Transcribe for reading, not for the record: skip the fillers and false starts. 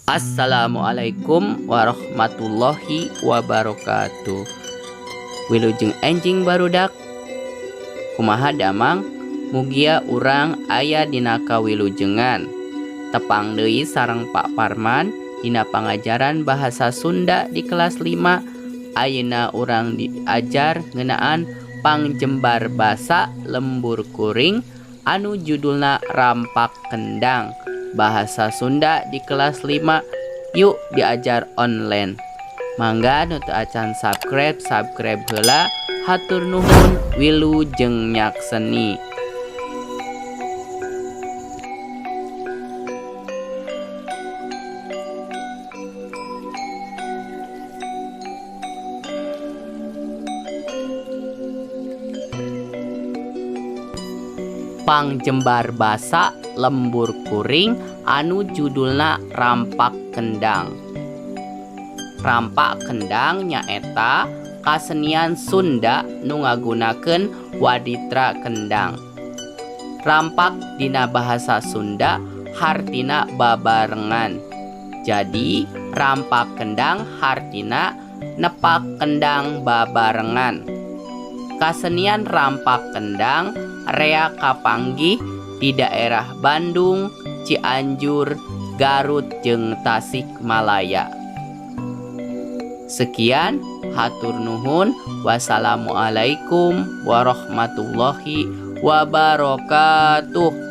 Assalamualaikum warahmatullahi wabarakatuh. Wilujeng enjing barudak kumaha damang mugia urang aya dina kawilujengan. Tepang deui sareng Pak Parman dina pangajaran bahasa Sunda di kelas 5. Ayeuna urang diajar ngeunaan pangjembar basa lembur kuring anu judulna rampak kendang. Bahasa Sunda di kelas 5. Yuk diajar online. Mangga nu teu acan subscribe heula. Hatur nuhun. Wilujeng nyakseni. Pangjembar basa lembur kuring anu judulna rampak kendang. Rampak kendang nyaeta kasenian Sunda nu ngagunakeun waditra kendang. Rampak dina bahasa Sunda hartina babarengan. Jadi rampak kendang hartina nepak kendang babarengan. Kasenian rampak kendang rea kapanggih di daerah Bandung, Cianjur, Garut, jeung Tasikmalaya. Sekian, hatur nuhun. Wassalamualaikum warahmatullahi wabarakatuh.